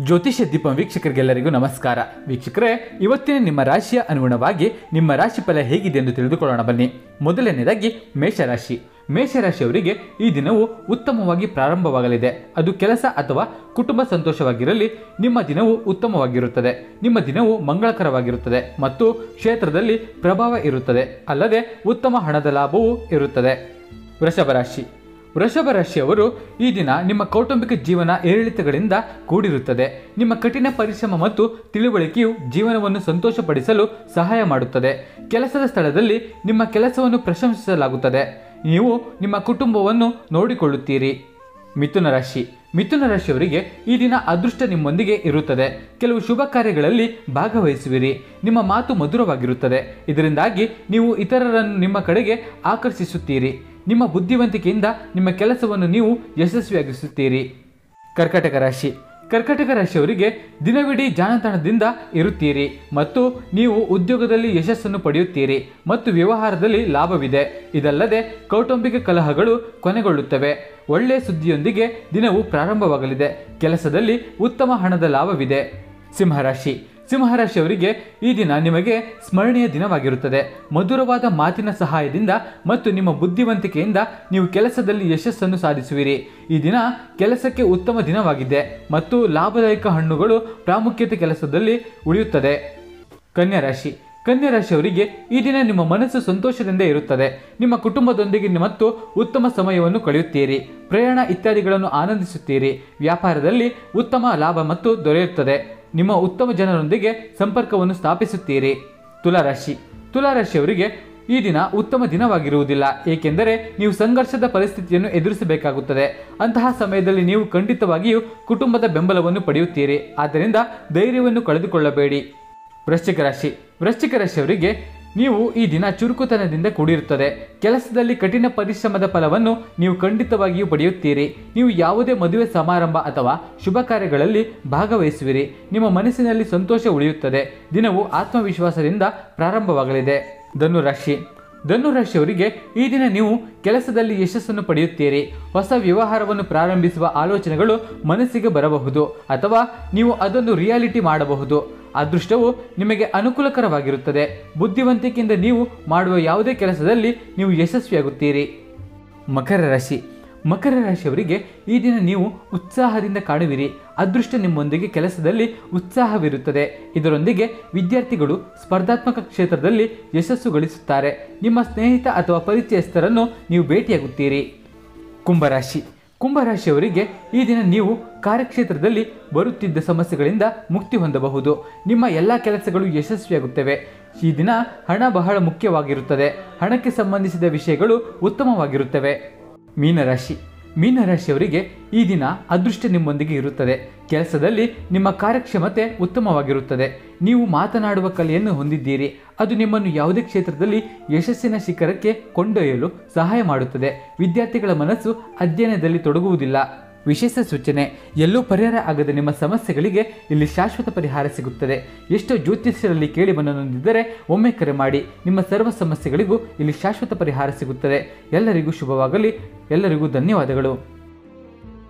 ಜ್ಯೋತಿಷ್ಯ ದೀಪಂ ವೀಕ್ಷಕರಿಗೆಲ್ಲರಿಗೂ ನಮಸ್ಕಾರ. ವೀಕ್ಷಕರೇ, ಇವತ್ತಿನ ನಿಮ್ಮ ರಾಶಿಯ ಅನುಗುಣವಾಗಿ ನಿಮ್ಮ ರಾಶಿ ಫಲ ಹೇಗಿದೆ ಎಂದು ತಿಳಿದುಕೊಳ್ಳೋಣ ಬನ್ನಿ. ಮೊದಲನೇದಾಗಿ ಮೇಷರಾಶಿ. ಮೇಷರಾಶಿಯವರಿಗೆ ಈ ದಿನವು ಉತ್ತಮವಾಗಿ ಪ್ರಾರಂಭವಾಗಲಿದೆ. ಅದು ಕೆಲಸ ಅಥವಾ ಕುಟುಂಬ ಸಂತೋಷವಾಗಿರಲಿ, ನಿಮ್ಮ ದಿನವು ಉತ್ತಮವಾಗಿರುತ್ತದೆ. ನಿಮ್ಮ ದಿನವು ಮಂಗಳಕರವಾಗಿರುತ್ತದೆ ಮತ್ತು ಕ್ಷೇತ್ರದಲ್ಲಿ ಪ್ರಭಾವ ಇರುತ್ತದೆ. ಅಲ್ಲದೆ ಉತ್ತಮ ಹಣದ ಲಾಭವೂ ಇರುತ್ತದೆ. ವೃಷಭ ರಾಶಿ. ವೃಷಭ ರಾಶಿಯವರು ಈ ದಿನ ನಿಮ್ಮ ಕೌಟುಂಬಿಕ ಜೀವನ ಏರಿಳಿತಗಳಿಂದ ಕೂಡಿರುತ್ತದೆ. ನಿಮ್ಮ ಕಠಿಣ ಪರಿಶ್ರಮ ಮತ್ತು ತಿಳುವಳಿಕೆಯು ಜೀವನವನ್ನು ಸಂತೋಷಪಡಿಸಲು ಸಹಾಯ ಮಾಡುತ್ತದೆ. ಕೆಲಸದ ಸ್ಥಳದಲ್ಲಿ ನಿಮ್ಮ ಕೆಲಸವನ್ನು ಪ್ರಶಂಸಿಸಲಾಗುತ್ತದೆ. ನೀವು ನಿಮ್ಮ ಕುಟುಂಬವನ್ನು ನೋಡಿಕೊಳ್ಳುತ್ತೀರಿ. ಮಿಥುನ ರಾಶಿ. ಮಿಥುನ ರಾಶಿಯವರಿಗೆ ಈ ದಿನ ಅದೃಷ್ಟ ನಿಮ್ಮೊಂದಿಗೆ ಇರುತ್ತದೆ. ಕೆಲವು ಶುಭ ಕಾರ್ಯಗಳಲ್ಲಿ ಭಾಗವಹಿಸುವಿರಿ. ನಿಮ್ಮ ಮಾತು ಮಧುರವಾಗಿರುತ್ತದೆ. ಇದರಿಂದಾಗಿ ನೀವು ಇತರರನ್ನು ನಿಮ್ಮ ಕಡೆಗೆ ಆಕರ್ಷಿಸುತ್ತೀರಿ. ನಿಮ್ಮ ಬುದ್ಧಿವಂತಿಕೆಯಿಂದ ನಿಮ್ಮ ಕೆಲಸವನ್ನು ನೀವು ಯಶಸ್ವಿಯಾಗಿಸುತ್ತೀರಿ. ಕರ್ಕಾಟಕ ರಾಶಿ. ಕರ್ಕಾಟಕ ರಾಶಿಯವರಿಗೆ ದಿನವಿಡೀ ಜಾಣತನದಿಂದ ಇರುತ್ತೀರಿ ಮತ್ತು ನೀವು ಉದ್ಯೋಗದಲ್ಲಿ ಯಶಸ್ಸನ್ನು ಪಡೆಯುತ್ತೀರಿ ಮತ್ತು ವ್ಯವಹಾರದಲ್ಲಿ ಲಾಭವಿದೆ. ಇದಲ್ಲದೆ ಕೌಟುಂಬಿಕ ಕಲಹಗಳು ಕೊನೆಗೊಳ್ಳುತ್ತವೆ. ಒಳ್ಳೆಯ ಸುದ್ದಿಯೊಂದಿಗೆ ದಿನವು ಪ್ರಾರಂಭವಾಗಲಿದೆ. ಕೆಲಸದಲ್ಲಿ ಉತ್ತಮ ಹಣದ ಲಾಭವಿದೆ. ಸಿಂಹರಾಶಿ. ಸಿಂಹರಾಶಿಯವರಿಗೆ ಈ ದಿನ ನಿಮಗೆ ಸ್ಮರಣೀಯ ದಿನವಾಗಿರುತ್ತದೆ. ಮಧುರವಾದ ಮಾತಿನ ಸಹಾಯದಿಂದ ಮತ್ತು ನಿಮ್ಮ ಬುದ್ಧಿವಂತಿಕೆಯಿಂದ ನೀವು ಕೆಲಸದಲ್ಲಿ ಯಶಸ್ಸನ್ನು ಸಾಧಿಸುವಿರಿ. ಈ ದಿನ ಕೆಲಸಕ್ಕೆ ಉತ್ತಮ ದಿನವಾಗಿದೆ ಮತ್ತು ಲಾಭದಾಯಕ ಹಣ್ಣುಗಳು ಪ್ರಾಮುಖ್ಯತೆ ಕೆಲಸದಲ್ಲಿ ಉಳಿಯುತ್ತದೆ. ಕನ್ಯಾ ರಾಶಿ. ಕನ್ಯಾ ರಾಶಿಯವರಿಗೆ ಈ ದಿನ ನಿಮ್ಮ ಮನಸ್ಸು ಸಂತೋಷದಿಂದ ಇರುತ್ತದೆ. ನಿಮ್ಮ ಕುಟುಂಬದೊಂದಿಗೆ ಮತ್ತು ಉತ್ತಮ ಸಮಯವನ್ನು ಕಳೆಯುತ್ತೀರಿ. ಪ್ರಯಾಣ ಇತ್ಯಾದಿಗಳನ್ನು ಆನಂದಿಸುತ್ತೀರಿ. ವ್ಯಾಪಾರದಲ್ಲಿ ಉತ್ತಮ ಲಾಭ ಮತ್ತು ದೊರೆಯುತ್ತದೆ. ನಿಮ್ಮ ಉತ್ತಮ ಜನರೊಂದಿಗೆ ಸಂಪರ್ಕವನ್ನು ಸ್ಥಾಪಿಸುತ್ತೀರಿ. ತುಲಾರಾಶಿ. ತುಲಾರಾಶಿಯವರಿಗೆ ಈ ದಿನ ಉತ್ತಮ ದಿನವಾಗಿರುವುದಿಲ್ಲ, ಏಕೆಂದರೆ ನೀವು ಸಂಘರ್ಷದ ಪರಿಸ್ಥಿತಿಯನ್ನು ಎದುರಿಸಬೇಕಾಗುತ್ತದೆ. ಅಂತಹ ಸಮಯದಲ್ಲಿ ನೀವು ಖಂಡಿತವಾಗಿಯೂ ಕುಟುಂಬದ ಬೆಂಬಲವನ್ನು ಪಡೆಯುತ್ತೀರಿ. ಆದ್ದರಿಂದ ಧೈರ್ಯವನ್ನು ಕಳೆದುಕೊಳ್ಳಬೇಡಿ. ವೃಶ್ಚಿಕ ರಾಶಿ. ವೃಶ್ಚಿಕ ರಾಶಿಯವರಿಗೆ ನೀವು ಈ ದಿನ ಚುರುಕುತನದಿಂದ ಕೂಡಿರುತ್ತದೆ. ಕೆಲಸದಲ್ಲಿ ಕಠಿಣ ಪರಿಶ್ರಮದ ಫಲವನ್ನು ನೀವು ಖಂಡಿತವಾಗಿಯೂ ಪಡೆಯುತ್ತೀರಿ. ನೀವು ಯಾವುದೇ ಮದುವೆ ಸಮಾರಂಭ ಅಥವಾ ಶುಭ ಕಾರ್ಯಗಳಲ್ಲಿ ಭಾಗವಹಿಸುವಿರಿ. ನಿಮ್ಮ ಮನಸ್ಸಿನಲ್ಲಿ ಸಂತೋಷ ಉಳಿಯುತ್ತದೆ. ದಿನವು ಆತ್ಮವಿಶ್ವಾಸದಿಂದ ಪ್ರಾರಂಭವಾಗಲಿದೆ. ಧನುರಾಶಿ. ಧನುರಾಶಿಯವರಿಗೆ ಈ ದಿನ ನೀವು ಕೆಲಸದಲ್ಲಿ ಯಶಸ್ಸನ್ನು ಪಡೆಯುತ್ತೀರಿ. ಹೊಸ ವ್ಯವಹಾರವನ್ನು ಪ್ರಾರಂಭಿಸುವ ಆಲೋಚನೆಗಳು ಮನಸ್ಸಿಗೆ ಬರಬಹುದು ಅಥವಾ ನೀವು ಅದನ್ನು ರಿಯಾಲಿಟಿ ಮಾಡಬಹುದು. ಅದೃಷ್ಟವು ನಿಮಗೆ ಅನುಕೂಲಕರವಾಗಿರುತ್ತದೆ. ಬುದ್ಧಿವಂತಿಕೆಯಿಂದ ನೀವು ಮಾಡುವ ಯಾವುದೇ ಕೆಲಸದಲ್ಲಿ ನೀವು ಯಶಸ್ವಿಯಾಗುತ್ತೀರಿ. ಮಕರ ರಾಶಿ. ಮಕರ ರಾಶಿಯವರಿಗೆ ಈ ದಿನ ನೀವು ಉತ್ಸಾಹದಿಂದ ಕಾಣುವಿರಿ. ಅದೃಷ್ಟ ನಿಮ್ಮೊಂದಿಗೆ ಕೆಲಸದಲ್ಲಿ ಉತ್ಸಾಹವಿರುತ್ತದೆ. ಇದರೊಂದಿಗೆ ವಿದ್ಯಾರ್ಥಿಗಳು ಸ್ಪರ್ಧಾತ್ಮಕ ಕ್ಷೇತ್ರದಲ್ಲಿ ಯಶಸ್ಸು ಗಳಿಸುತ್ತಾರೆ. ನಿಮ್ಮ ಸ್ನೇಹಿತ ಅಥವಾ ಪರಿಚಯಸ್ಥರನ್ನು ನೀವು ಭೇಟಿಯಾಗುತ್ತೀರಿ. ಕುಂಭರಾಶಿ. ಕುಂಭರಾಶಿಯವರಿಗೆ ಈ ದಿನ ನೀವು ಕಾರ್ಯಕ್ಷೇತ್ರದಲ್ಲಿ ಬರುತ್ತಿದ್ದ ಸಮಸ್ಯೆಗಳಿಂದ ಮುಕ್ತಿ ಹೊಂದಬಹುದು. ನಿಮ್ಮ ಎಲ್ಲ ಕೆಲಸಗಳು ಯಶಸ್ವಿಯಾಗುತ್ತವೆ. ಈ ದಿನ ಹಣ ಬಹಳ ಮುಖ್ಯವಾಗಿರುತ್ತದೆ. ಹಣಕ್ಕೆ ಸಂಬಂಧಿಸಿದ ವಿಷಯಗಳು ಉತ್ತಮವಾಗಿರುತ್ತವೆ. ಮೀನರಾಶಿ. ಮೀನರಾಶಿಯವರಿಗೆ ಈ ದಿನ ಅದೃಷ್ಟ ನಿಮ್ಮೊಂದಿಗೆ ಇರುತ್ತದೆ. ಕೆಲಸದಲ್ಲಿ ನಿಮ್ಮ ಕಾರ್ಯಕ್ಷಮತೆ ಉತ್ತಮವಾಗಿರುತ್ತದೆ. ನೀವು ಮಾತನಾಡುವ ಕಲೆಯನ್ನು ಹೊಂದಿದ್ದೀರಿ. ಅದು ನಿಮ್ಮನ್ನು ಯಾವುದೇ ಕ್ಷೇತ್ರದಲ್ಲಿ ಯಶಸ್ಸಿನ ಶಿಖರಕ್ಕೆ ಕೊಂಡೊಯ್ಯಲು ಸಹಾಯ ಮಾಡುತ್ತದೆ. ವಿದ್ಯಾರ್ಥಿಗಳ ಮನಸ್ಸು ಅಧ್ಯಯನದಲ್ಲಿ ತೊಡಗುವುದಿಲ್ಲ. ವಿಶೇಷ ಸೂಚನೆ: ಎಲ್ಲೂ ಪರಿಹಾರ ಆಗದ ನಿಮ್ಮ ಸಮಸ್ಯೆಗಳಿಗೆ ಇಲ್ಲಿ ಶಾಶ್ವತ ಪರಿಹಾರ ಸಿಗುತ್ತದೆ. ಎಷ್ಟೋ ಜ್ಯೋತಿಷ್ಯರಲ್ಲಿ ಕೇಳಿ ಬಂದಿದ್ದರೆ ಒಮ್ಮೆ ಕರೆ ಮಾಡಿ. ನಿಮ್ಮ ಸರ್ವ ಸಮಸ್ಯೆಗಳಿಗೂ ಇಲ್ಲಿ ಶಾಶ್ವತ ಪರಿಹಾರ ಸಿಗುತ್ತದೆ. ಎಲ್ಲರಿಗೂ ಶುಭವಾಗಲಿ. ಎಲ್ಲರಿಗೂ ಧನ್ಯವಾದಗಳು.